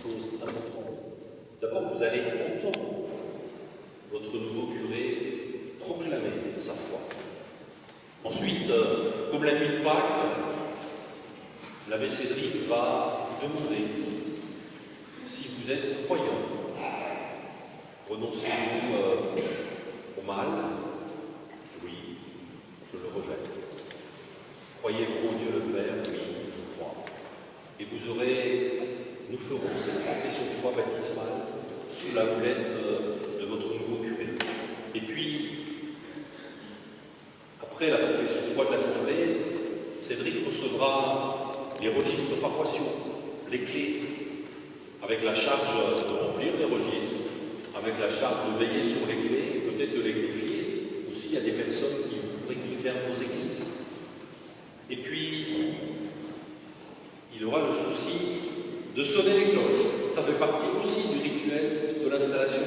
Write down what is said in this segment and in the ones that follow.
chose importante. D'abord, vous allez entendre votre nouveau curé proclamer sa foi. Ensuite, comme la nuit de Pâques, l'abbé Cédric va vous demander si vous êtes croyant. Renoncez-vous au mal? Oui, je le rejette. Croyez-vous en Dieu le Père? Oui, je crois. Et nous ferons cette confession de foi baptismale sous la houlette de votre nouveau curé. Et puis, après la confession de foi de l'Assemblée, Cédric recevra les registres paroissiaux, les clés, avec la charge de remplir les registres, avec la charge de veiller sur les clés, peut-être de les greffier. Aussi, il y a des personnes qui voudraient qu'ils ferment nos églises. Et puis, il aura le souci de sonner les cloches. Ça fait partie aussi du rituel de l'installation.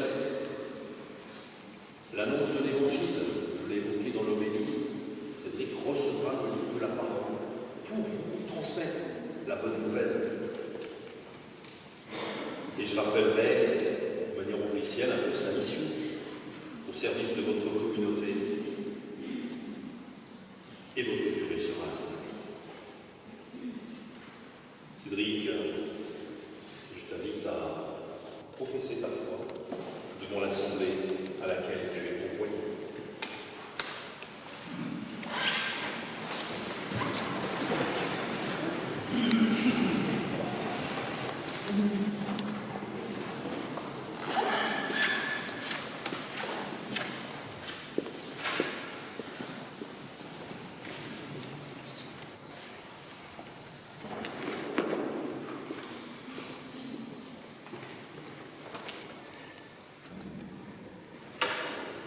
L'annonce de l'Évangile, je l'ai évoqué dans l'homélie, Cédric recevra le livre de la parole pour vous transmettre la bonne nouvelle. Et je rappellerai de manière officielle un peu sa mission au service de votre communauté. Et votre curé sera installé. Cédric, je t'invite à professer ta foi devant l'assemblée à laquelle tu es convoyé.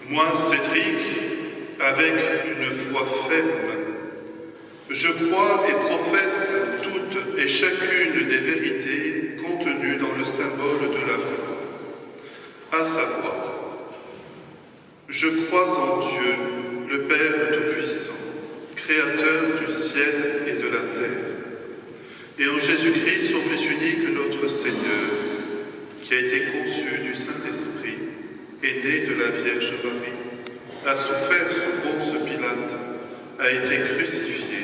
Moi, Cédric, avec une foi ferme, je crois et professe toutes et chacune des vérités contenues dans le symbole de la foi, à savoir, je crois en Dieu, le Père Tout-Puissant, Créateur du ciel et de la terre, et en Jésus-Christ, son Fils unique, notre Seigneur, qui a été conçu du Saint-Esprit, est né de la Vierge Marie, a souffert sous Ponce Pilate, a été crucifié,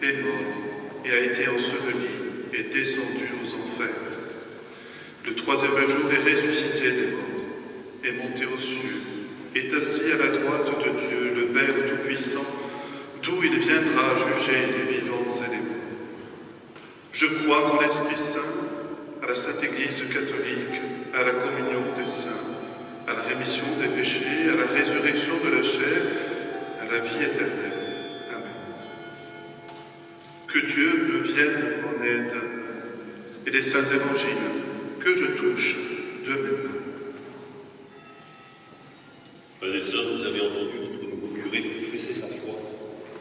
est mort et a été enseveli et descendu aux enfers. Le troisième jour est ressuscité des morts, est monté aux cieux, est assis à la droite de Dieu, le Père Tout-Puissant, d'où il viendra juger les vivants et les morts. Je crois en l'Esprit Saint, à la Sainte Église catholique, à la communion des saints, à la rémission des péchés, à la résurrection de la chair, à la vie éternelle. Amen. Que Dieu me vienne en aide et les saints évangiles que je touche de mes mains. Frères et sœurs, vous avez entendu notre nouveau curé professer sa foi.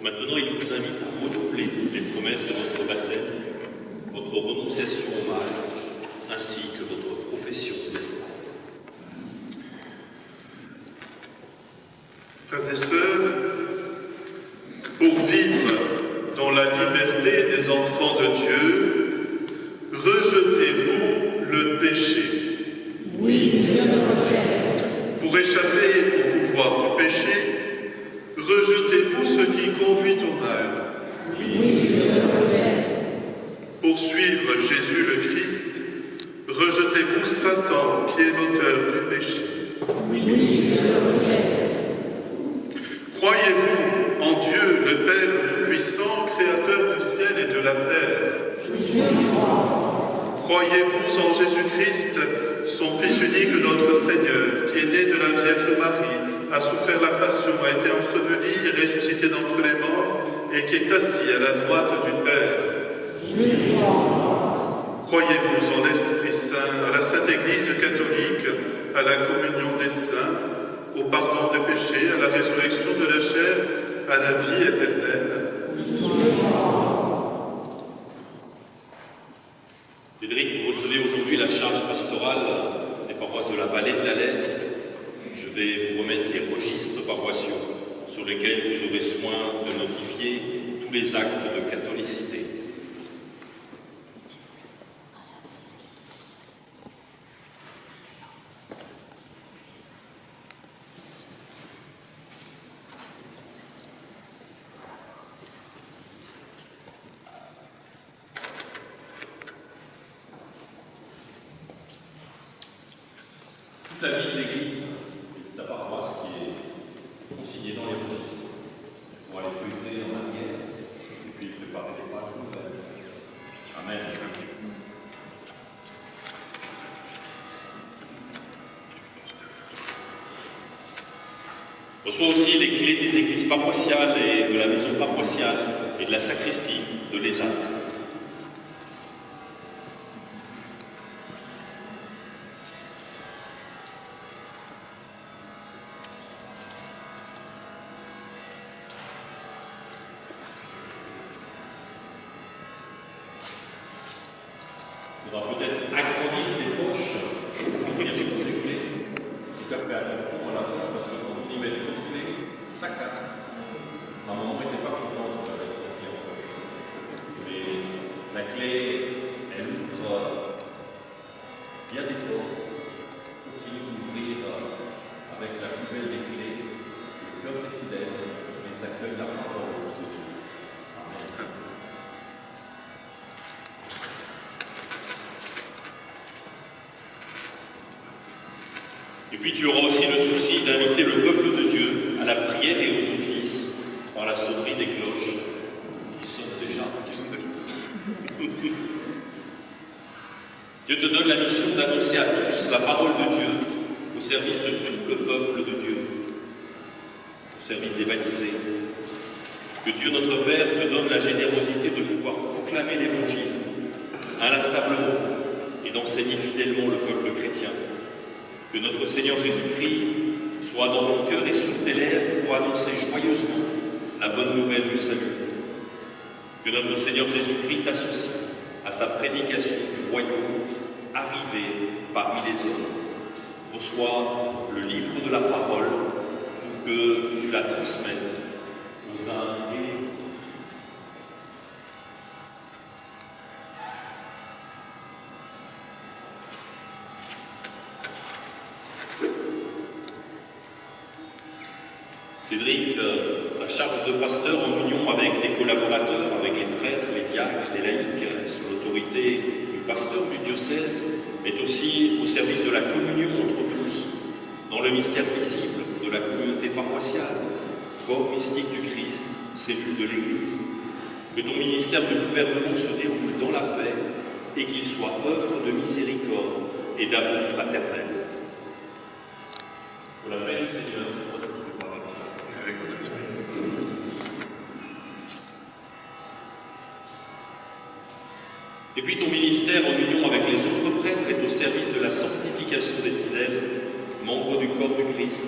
Maintenant, il nous invite à renouveler les promesses de votre baptême, votre renonciation au mal, ainsi que votre profession de foi. Frères et sœurs, pour vivre dans la liberté des enfants de Dieu, rejetez-vous le péché. Oui, je le rejette. Pour échapper au pouvoir du péché, rejetez-vous ce qui conduit au mal. Oui, je le rejette. Pour suivre Jésus le Christ, rejetez-vous Satan qui est l'auteur du péché. Oui, je le rejette. Croyez-vous en Dieu, le Père Tout-Puissant, Créateur du ciel et de la terre? Je crois. Croyez-vous en Jésus-Christ, son Fils unique, notre Seigneur, qui est né de la Vierge Marie, a souffert la passion, a été enseveli, ressuscité d'entre les morts, et qui est assis à la droite du Père? Je crois. Croyez-vous en l'Esprit Saint, à la Sainte Église catholique, à la communion des saints, au pardon des péchés, à la résurrection de la chair, à la vie éternelle? Cédric, vous recevez aujourd'hui la charge pastorale des paroisses de la vallée de la Lèze. Je vais vous remettre les registres paroissiaux sur lesquels vous aurez soin de notifier tous les actes de catholicité. toute la vie de l'Église et de ta paroisse qui est consignée dans les registres pour aller feuilleter en arrière et puis préparer les pages nouvelles. Amen. Reçois aussi les clés des églises paroissiales et de la maison paroissiale et de la sacristie de l'ESAT. Il faudra peut-être agrandir les poches pour venir sur ces clés. En tout cas, faire attention à la poche parce que quand on y met trop de clés, ça casse. Ma maman n'était pas contente avec cette clé en poche. Mais la clé, elle ouvre bien des portes. Continue d'ouvrir avec la plus belle des clés le cœur des fidèles et les accueille la parole de Dieu. Amen. Et puis tu auras aussi le souci d'inviter le peuple de Dieu à la prière et aux offices par la sonnerie des cloches qui sonnent déjà. Dieu te donne la mission d'annoncer à tous la parole de Dieu au service de tout le peuple de Dieu, au service des baptisés. Que Dieu notre Père te donne la générosité de pouvoir proclamer l'Évangile inlassablement et d'enseigner fidèlement le peuple chrétien. Que notre Seigneur Jésus-Christ soit dans ton cœur et sur tes lèvres pour annoncer joyeusement la bonne nouvelle du salut. Que notre Seigneur Jésus-Christ t'associe à sa prédication du royaume arrivé parmi les hommes. Reçois le livre de la parole pour que tu la transmettes aux uns et les autres. Cédric, ta charge de pasteur en union avec des collaborateurs, avec les prêtres, les diacres, les laïcs, sous l'autorité du pasteur du diocèse, est aussi au service de la communion entre tous, dans le mystère visible de la communauté paroissiale, corps mystique du Christ, cellule de l'Église. Que ton ministère de gouvernement se déroule dans la paix et qu'il soit œuvre de miséricorde et d'amour fraternel. Pour la paix du Seigneur, soit toujours par avec votre esprit. Et puis ton ministère en union avec les autres prêtres est au service de la sanctification des fidèles, membres du corps du Christ,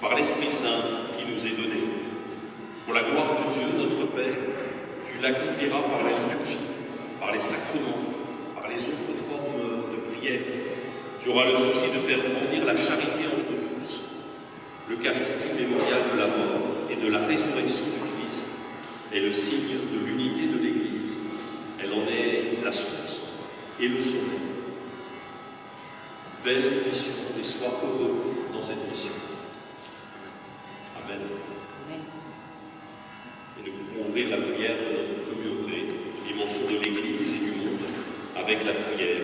par l'Esprit Saint qui nous est donné. Pour la gloire de Dieu, notre Père, tu l'accompliras par la liturgie, par les sacrements, par les autres formes de prière. Tu auras le souci de faire grandir la charité entre tous. L'Eucharistie mémoriale de la mort et de la résurrection du Christ est le signe de l'unité de l'Église. Elle en est la source et le sommet. Belle mission et sois heureux dans cette mission. Amen. Et nous pouvons ouvrir la prière de notre communauté, dimension de l'Église et du monde, avec la prière.